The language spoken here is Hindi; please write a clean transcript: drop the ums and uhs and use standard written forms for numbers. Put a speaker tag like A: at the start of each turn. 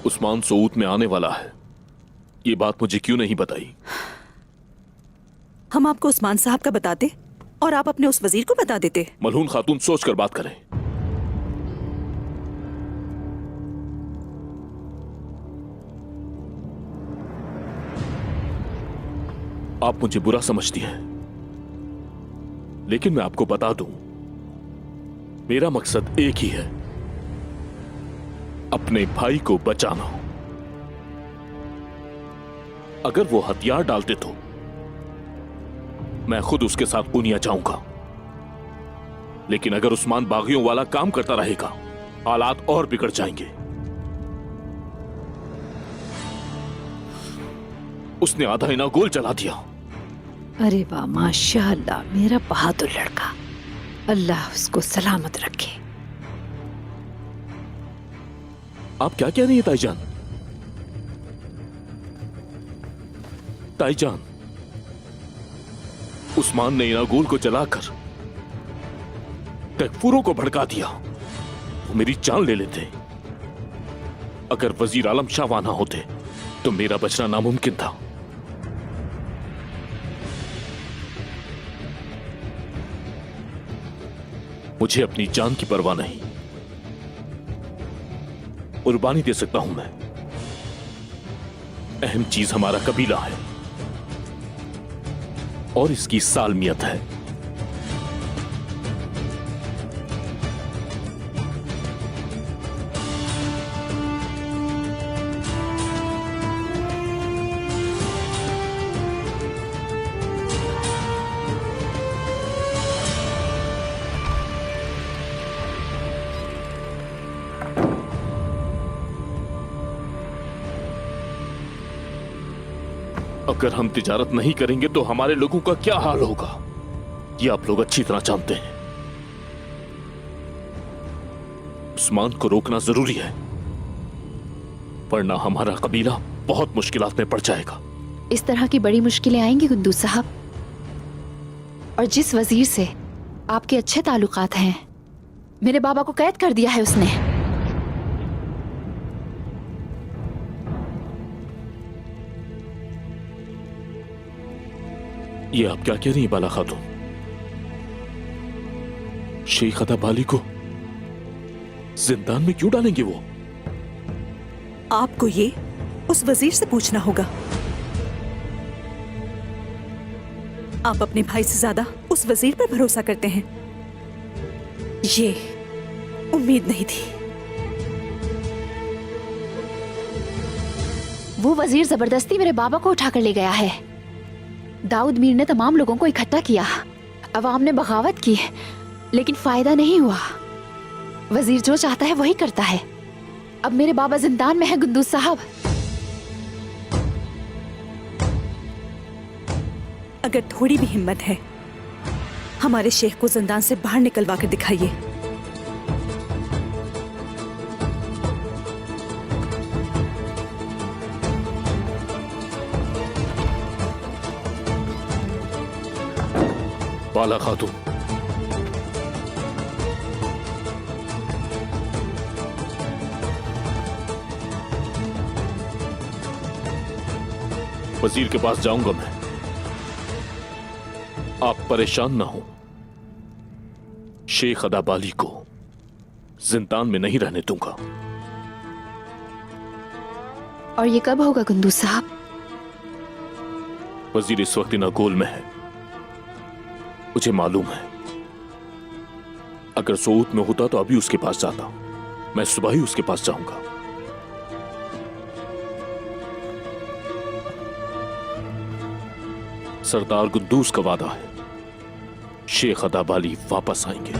A: उस्मान सऊद में आने वाला है, ये बात मुझे क्यों नहीं बताई?
B: हम आपको उस्मान साहब का बताते और आप अपने उस वजीर को बता देते।
A: मलहून खातून, सोच कर बात करें। आप मुझे बुरा समझती हैं, लेकिन मैं आपको बता दूं, मेरा मकसद एक ही है, अपने भाई को बचाना। अगर वो हथियार डालते तो मैं खुद उसके साथ ऊनिया जाऊंगा, लेकिन अगर उस्मान बागियों वाला काम करता रहेगा, हालात और बिगड़ जाएंगे। उसने आधा इना गोल जला दिया।
C: अरे वाह, माशाअल्लाह, मेरा बहादुर लड़का, अल्लाह उसको सलामत रखे।
A: आप क्या कह रही हैं ताईजान? ताईजान, उस्मान ने इनागोल को जलाकर तकफूरों को भड़का दिया। वो मेरी जान ले लेते। अगर वजीर आलम शाह वहां ना होते तो मेरा बचना नामुमकिन था। मुझे अपनी जान की परवाह नहीं, कुर्बानी दे सकता हूं मैं। अहम चीज हमारा कबीला है और इसकी सालमियत है। अगर हम तिजारत नहीं करेंगे तो हमारे लोगों का क्या हाल होगा, ये आप लोग अच्छी तरह जानते हैं। उस्मान को रोकना जरूरी है, वरना हमारा कबीला बहुत मुश्किलात में पड़ जाएगा।
C: इस तरह की बड़ी मुश्किलें आएंगी कुद्दूस साहब, और जिस वजीर से आपके अच्छे ताल्लुकात हैं, मेरे बाबा को कैद कर दिया है उसने।
A: ये आप क्या कह रही हैं बाला खातून? शेख अदा बाली को जिंदान में क्यों डालेंगे वो?
B: आपको ये उस वजीर से पूछना होगा। आप अपने भाई से ज्यादा उस वजीर पर भरोसा करते हैं, ये उम्मीद नहीं थी।
C: वो वजीर जबरदस्ती मेरे बाबा को उठाकर ले गया है। दाऊद मीर ने तमाम लोगों को इकट्ठा किया, अवाम ने बगावत की, लेकिन फायदा नहीं हुआ। वजीर जो चाहता है वही करता है। अब मेरे बाबा जिंदान में है कुद्दूस साहब।
B: अगर थोड़ी भी हिम्मत है, हमारे शेख को जिंदान से बाहर निकलवा कर दिखाइए।
A: बाला खातून, वजीर के पास जाऊंगा मैं। आप परेशान ना हो, शेख अदा बाली को जिंदान में नहीं रहने दूंगा।
C: और ये कब होगा कुद्दूस साहब?
A: वजीर इस वक्त नागोल में है, मुझे मालूम है। अगर सऊद में होता तो अभी उसके पास जाता। मैं सुबह ही उसके पास जाऊंगा। सरदार कुद्दूस का वादा है, शेख अदा बाली वापस आएंगे।